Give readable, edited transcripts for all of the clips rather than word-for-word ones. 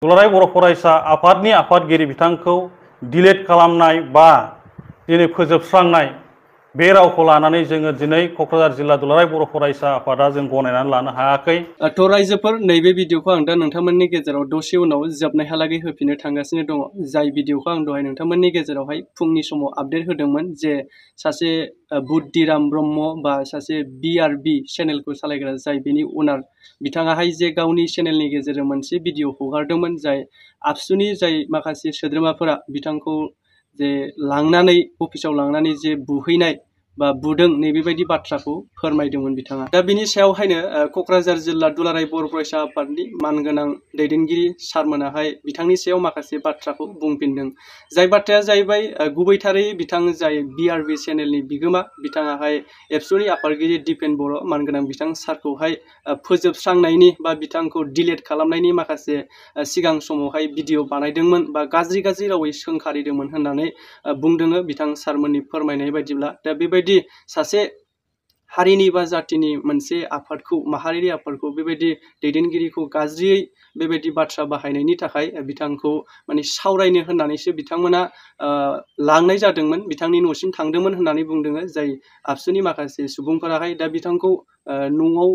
दुलाराय बर' फरायसा आफादनि आफादगिरि बिथांखौ डिलीट खालामनाय बा दिनै फोजोबस्रांनाय बे रावखौ लानानै जोङो दिनै क'क्राझार जिल्ला दुलाराय बर' फरायसा आफादा जों गनायनानै लानो हायाखै। थ' रायजोफोर नैबे भिडिअखौ आं दा नोंथांमोननि गेजेराव दसे उनाव जोबनायहालागै होफिननो थांगासिनो दङ। जाय भिडिअखौ आं दहाय नोंथांमोननि गेजेरावहाय फुंनि समाव आपडेट होदोंमोन जे सासे बुद्धिराम ब्रह्म बा सासे BRB चेनेलखौ सालायग्रा जाय बेनि अनार बिथाङाहाय जे गावनि चेनेलनि गेजेरजों मोनसे भिडिअ हगारदोंमोन जाय आबसुनि जाय माखासे सोद्रोमाफोरा बिथांखौ जे लांनानै अफिसाव लांनानै जे बुहैनाय बा बुदों नैबेबायदि बाथ्राखौ फोरमायदोंमोन बिथाङा। दा बिनि सायावहायनो क'क्राझार जिल्ला दुलाराय बर' फरायसा आफादनि मानगोनां दैदेनगिरि सारमोनाहाय बिथांनि सायाव माखासे बाथ्राखौ बुंफिनदों। जाय बाथ्राया जाहैबाय गुबैथारै बिथां जाय BRB चेनेलनि बिगोमा बिथाङाहाय एबसुनि आफादगिरि दिपेन बर' मानगोनां बिथां सारखौहाय फोजोबस्रांनायनि बा बिथांखौ डिलीट खालामनायनि माखासे सिगां समावहाय भिडिअ बानायदोंमोन बा गाज्रि रावै सोंखारिदोंमोन होननानै बुंदों बिथां सारमोननि फोरमायनाय बायदिब्ला। दा बेबायदि सासे हारिनि बा जातिनि मोनसे आफादखौ माहारियारि आफादखौ बेबायदि दैदेनगिरिखौ गाज्रियै बेबायदि बाथ्रा बाहायनायनि थाखाय बिथांखौ माने सावरायनो होननानैसो बिथांमोना लांनाय जादोंमोन, बिथांनि न'सिम थांदोंमोन होननानै बुंदों। जाय आबसुनि माखासे सुबुंफोराहाय दा बिथांखौ न'आव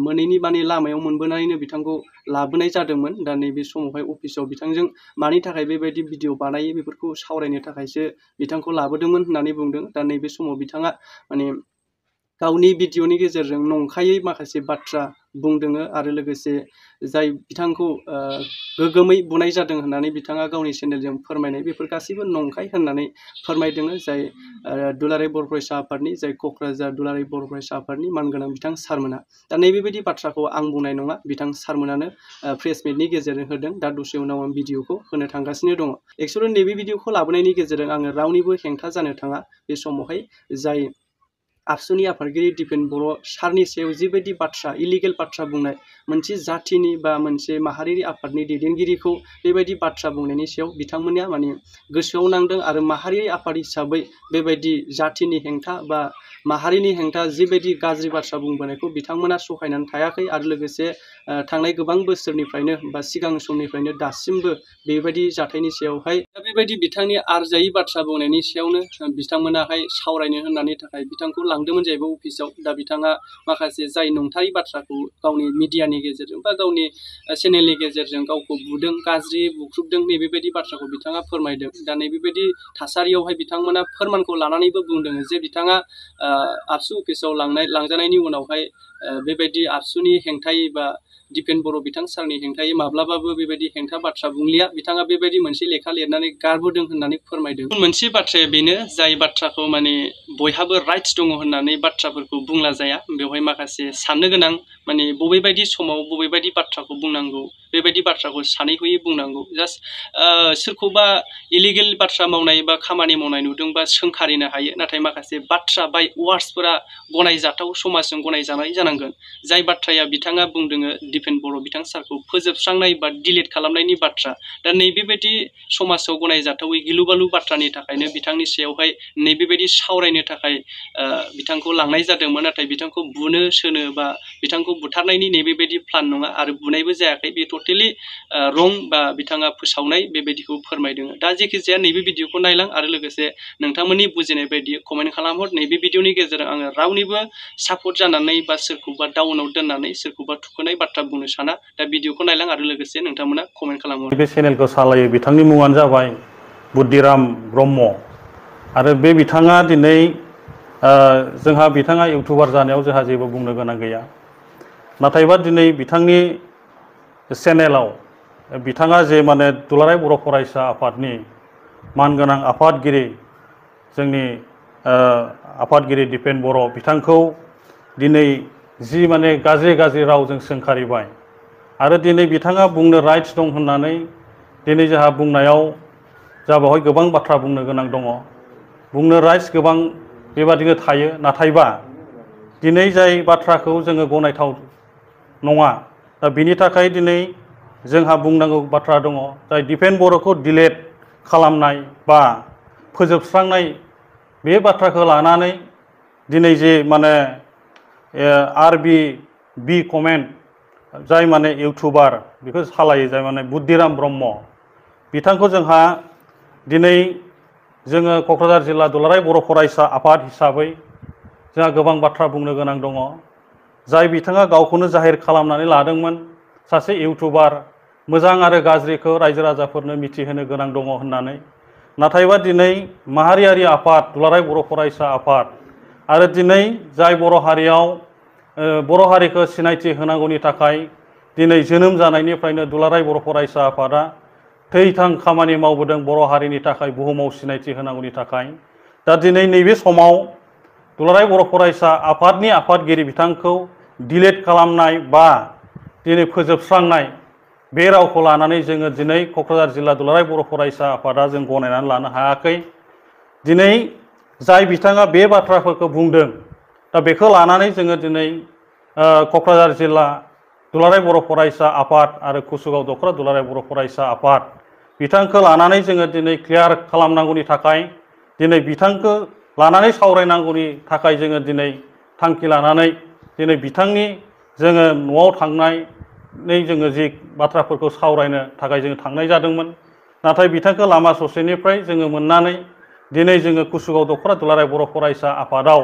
मोनैनि माने लामायाव मोनबोनानैनो बिथांखौ लाबोनाय जादोंमोन। दा नैबे समावहाय अफिसाव बिथांजों मानि थाखाय बेबायदि भिडिअ बानायो बेफोरखौ सावरायनो थाखायसो बिथांखौ लाबोदोंमोन होननानै बुंदों। दा नैबे समाव बिथाङा माने गावनि भिडिअनि गेजेरजों नंखायै माखासे बाथ्रा बुंदों आरो लोगोसे जाय बिथांखौ गोगोमै बुनाय जादों होननानै बिथाङा गावनि चेनेलजों फोरमायनाय बेफोर गासैबो नंखाय होननानै फोरमायदों। जाय दुलाराय बर' फरायसा आफादनि जाय क'क्राझार दुलाराय बर' फरायसा आफादनि मानगोनां बिथां सारमोना। दा नैबेबायदि बाथ्राखौ आं बुंनाय नङा, बिथां सारमोनानो प्रेस मिटनि गेजेरजों होदों। दा दसे उनाव आं भिडिअखौ होनो थांगासिनो दङ। एक्सुवेलि नैबे भिडिअखौ लाबोनायनि गेजेरजों आङो रावनिबो हेंथा जानो थाङा। बे समावहाय जाय आबसुनि आफादगिरि दिपेन बर' सारनि सायाव जिबायदि बाथ्रा इलिगेल बाथ्रा बुंनाय, मोनसे जाथिनि बा मोनसे माहारियारि आफादनि दैदेनगिरिखौ बेबायदि बाथ्रा बुंनायनि सायाव बिथांमोना माने गोसोआव नांदों आरो माहारियारि आफाद हिसाबै बेबायदि जाथिनि हेंथा बा माहारिनि हेंथा जिबायदि गाज्रि बाथ्रा बुंबोनायखौ बिथांमोना सहायनानै थायाखै आरो लोगोसे थांनाय गोबां बोसोरनिफ्रायनो बा सिगां समनिफ्रायनो दासिमबो बेबायदि जाथायनि सायावहाय बेबायदि बिथांनि आरजायै बाथ्रा बुंनायनि सायावनो बिथांमोनाहाय सावरायनो होननानै थाखाय बिथांखौ लांदोंमोन जाहैबाय अफिसाव। दा बिथाङा माखासे जाय नंथारै बाथ्राखौ गावनि मिडियानि गेजेरजों बा गावनि चेनेलनि गेजेरजों गावखौ बुदों, गाज्रि बुख्रुबदों, नैबेबायदि बाथ्राखौ बिथाङा फोरमायदों। दा नैबेबायदि थासारियावहाय बिथांमोना फोरमानखौ लानानैबो बुंदों जे बिथाङा आबसु अफिसाव लांजानायनि उनावहाय बेबायदि आबसुनि हेंथायै बा दिपेन बर' बिथां सारनि हेंथायै माब्लाबाबो बेबायदि हेंथा बाथ्रा बुंलिया। बिथाङा बेबायदि मोनसे लेखा लिरनानै गारबोदों होननानै फोरमायदों। मोनसे बाथ्राया बेनो जाय बाथ्राखौ माने बयहाबो राइट्स दङ होननानै बाथ्राफोरखौ बुंला जाया। बेवहाय माखासे साननो गोनां माने बबेबायदि समाव बबेबायदि बाथ्राखौ बुंनांगौ बेबायदि बाथ्राखौ सानै हयै बुंनांगौ। जास्ट सोरखौबा इलिगेल बाथ्रा मावनाय बा खामानि मावनाय नुदोंबा सोंखारिनो हायो, नाथाय माखासे बाथ्रा बाय वार्ड्सफोरा गनायजाथाव समाजजों गनायजानाय जानांगोन। जाय बाथ्राया बिथाङा बुंदों दिपेन बर' बिथां सारखौ फोजोबस्रांनाय बा डिलीट खालामनायनि बाथ्रा। दा नैबेबायदि समाजाव गनायजाथावै गिलु बालु बाथ्रानि थाखायनो बिथांनि सायावहाय नैबेबायदि सावरायनो थाखाय बिथांखौ लांनाय जादोंमोन। नाथाय बिथांखौ बुनो सोनो बा बिथांखौ बुथारनायनि नैबेबायदि प्लान नङा आरो बुनायबो जायाखै। बे टटेलि रं बा बिथाङा फोसावनाय बेबायदिखौ फोरमायदों। दा जेखि जाया नैबे भिडिअखौ नायलां आरो लोगोसे नोंथांमोननि बुजिनाय बायदि कमेन्ट खालामहर। नैबे भिडिअनि गेजेरजों आङो रावनिबो सापर्ट जानानै बा सोरखौबा डाउनाव दोननानै सोरखौबा थुखोनाय बाथ्रा बुंनो साना। दा भिडिअखौ नायलां आरो लोगोसे नोंथांमोना कमेन्ट खालामहर। बे चेनेलखौ सालायो बिथांनि मुङानो जाबाय बुद्धिराम ब्रह्म आरो बे बिथाङा दिनै जोंहा बिथाङा इउटुबार जानायाव जोंहा जेबो बुंनो गोनां गैया। नाथायबा दिनै बिथांनि चेनेलाव बिथाङा जे माने दुलाराय बर' फरायसा आफादनि मानगोनां आफादगिरि जोंनि आफादगिरि दिपेन बर' बिथांखौ दिनै जि माने गाज्रि रावजों सोंखारिबाय आरो दिनै बिथाङा बुंनो राइट्स दं होननानै दिनै जोंहा बुंनायाव जा बेवहाय गोबां बाथ्रा बुंनो गोनां दङ। बुंनो राइट्स गोबां बेबादिनो थायो, नाथायबा दिनै जाय बाथ्राखौ जोङो गनायथाव नङा, दा बिनि थाखाय दिनै जोंहा बुंनांगौ बाथ्रा दङ। जाय दिपेन बर'खौ डिलीट खालामनाय बा फोजोबस्रांनाय बे बाथ्राखौ लानानै दिनै जे माने RB कमेन्ट जाय माने इउटुबार बेखौ सालायो जाय माने बुद्धिराम ब्रह्म बिथांखौ जोंहा दिनै जोङो क'क्राझार जिल्ला दुलाराय बर' फरायसा आफाद हिसाबै जोंहा गोबां बाथ्रा बुंनो गोनां दङ। जाय बिथाङा गावखौनो जाहिर खालामनानै लादोंमोन सासे इउटुबार मोजां आरो गाज्रिखौ रायजो राजाफोरनो मिथिहोनो गोनां दङ होननानै, नाथायबा दिनै माहारियारि आफाद दुलाराय बर' फरायसा आफाद आरो दिनै जाय बर' हारियाव बर' हारिखौ सिनायथि होनांगौनि थाखाय दिनै जोनोम जानायनिफ्रायनो दुलाराय बर' फरायसा आफादा थैथां खामानि मावबोदों बर' हारिनि थाखाय, बुहुमाव सिनायथि होनांगौनि थाखाय। दा दिनै नैबे समाव दुलाराय बर' फरायसा आफादनि आफादगिरि बिथांखौ डिलिट खालामनाय बा दिनै फोजोबस्रांनाय बे रावखौ लानानै जोङो दिनै क'क्राझार जिल्ला दुलाराय बर' फरायसा आफादा जों गनायनानै लानो हायाखै। दिनै जाय बिथाङा बे बाथ्राफोरखौ बुंदों दा बेखौ लानानै जोङो दिनै क'क्राझार जिल्ला दुलाराय बर' फरायसा आफाद आरो कुसुगाव दख'रा दुलाराय बर' फरायसा आफाद बिथांखौ लानानै जोङो दिनै क्लियार खालामनांगौनि थाखाय, दिनै बिथांखौ लानानै सावरायनांगौनि थाखाय जोङो दिनै थांखि लानानै दिनै बिथांनि जोङो न'आव थांनानै जोङो जि बाथ्राफोरखौ सावरायनो थाखाय जोङो थांनाय जादोंमोन। नाथाय बिथांखौ लामा ससेनिफ्राय जोङो मोननानै दिनै जोङो कुसुगाव दख'रा दुलाराय बर' फरायसा आफादाव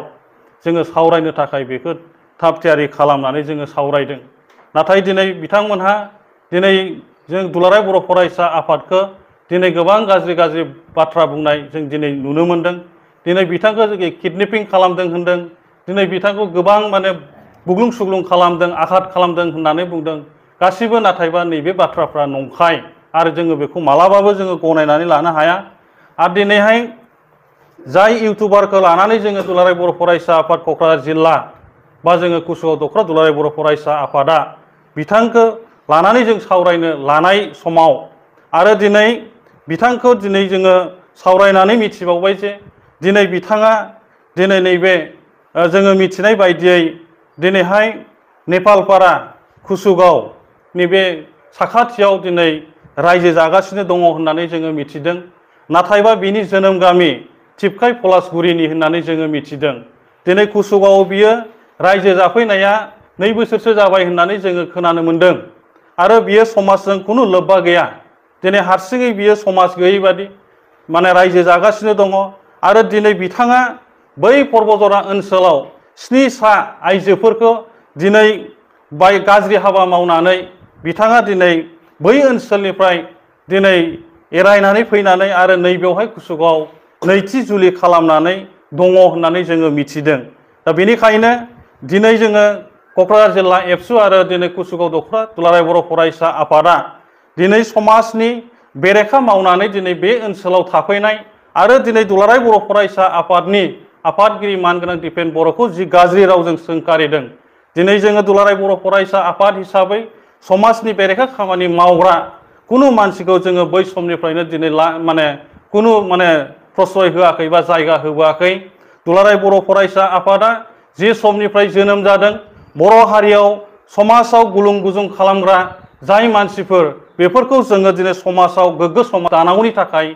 जोङो सावरायनो थाखाय बेखौ थाब थियारि खालामनानै जोङो सावरायदों। नाथाय दिनै बिथांमोनहा दिनै जों दुलाराय बर' फरायसा आफादखौ दिनै गोबां गाज्रि गाज्रि बाथ्रा बुंनाय जों दिनै नुनो मोनदों। दिनै बिथांखौ जों किडनेपिं खालामदों होनदों, दिनै बिथांखौ गोबां माने बुग्लुं सुग्लुं खालामदों, आघात खालामदों होननानै बुंदों। गासिबो नाथायबा नैबे बाथ्राफ्रा नंखाय आरो जोङो बेखौ मालाबाबो जोङो गनायनानै लानो हाया। आरो दिनैहाय जाय इउटुबारखौ लानानै जोङो दुलाराय बर' फरायसा आफाद क'क्राझार जिल्ला बा जोङो कुसुगाव दख'रा दुलाराय बर' फरायसा आफादा बिथांखौ लानानै जों सावरायनो लानाय समाव आरो दिनै बिथांखौ दिनै जोङो सावरायनानै मिथिबावबाय जे दिनै बिथाङा दिनै नैबे जोङो मिथिनाय बायदियै दिनैहाय नेपालपारा कुसुगाव नैबे साखाथियाव दिनै रायजो जागासिनो दङ होननानै जोङो मिथिदों। नाथायबा बिनि जोनोम गामि थिपखाय पलासगुरिनि होननानै जोङो मिथिदों। दिनै कुसुगावआव बियो रायजो जाफैनाया 2 बोसोरसो जाबाय होननानै जोङो खोनानो मोन्दों आरो बियो समाजजों खुनु लोब्बा गैया। दिनै हारसिङै बियो समाज गैयै बादि माने रायजो जागासिनो दङ आरो दिनै बिथाङा बै पर्बतरा ओनसोलाव 7 सा आइजोफोरखौ दिनै गाज्रि हाबा मावनानै बिथाङा दिनै बै ओनसोलनिफ्राय दिनै एरायनानै फैनानै आरो नैबेवहाय कुसुगाव नैथि जुलि खालामनानै दङ होननानै जोङो मिथिदों। दा बेनिखायनो दिनै जोङो क'क्राझार जिल्ला एबसु आरो दिनै कुसुगाव दख'रा दुलाराय बर' फरायसा आफादा दिनै समाजनि बेरेखा मावनानै दिनै बे ओनसोलाव थाफैनाय आरो दिनै दुलाराय बर' फरायसा आफादनि आफादगिरि मानगोनां दिपेन बर'खौ जि गाज्रि रावजों सोंखारिदों, दिनै जोङो दुलाराय बर' फरायसा आफाद हिसाबै समाजनि बेरेखा खामानि मावग्रा कुनु मानसिखौ जोङो बै समनिफ्रायनो दिनै माने कुनु माने प्रश्रय होआखै बा जायगा होबोआखै। दुलाराय बर' फरायसा आफादा जे समनिफ्राय जोनोम जादों बर' हारियाव समाजाव गुलुं गुजुं खालामग्रा जाय मानसिफोर बेफोरखौ जोङो दिनै समाजाव गोग्गो समाज दानांगौनि थाखाय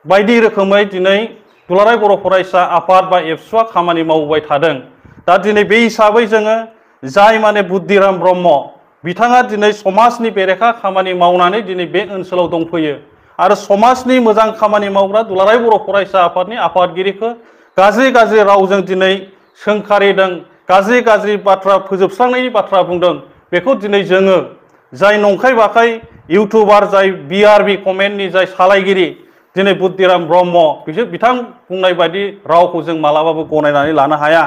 बायदि रोखोमै दिनै दुलाराय बर' फरायसा आफाद बा एबसुआ खामानि मावबाय थादों। दा दिनै बे हिसाबै जोङो जाय माने बुद्धिराम ब्रह्म बिथाङा दिनै समाजनि बेरेखा खामानि मावनानै दिनै बे ओनसोलाव दंफैयो आरो समाजनि मोजां खामानि मावग्रा दुलाराय बर' फरायसा आफादनि आफादगिरिखौ गाज्रि गाज्रि रावजों दिनै सोंखारिदों, गाज्रि गाज्रि बाथ्रा फोजोबस्रांनायनि बाथ्रा बुंदों। बेखौ दिनै जोङो जाय नंखाय बाखाय इउटुबार जाय BRB कमेन्टनि जाय सालायगिरि दिनै बुद्धिराम ब्रह्म बिथां बुंनाय बायदि रावखौ जों मालाबाबो गनायनानै लानो हाया।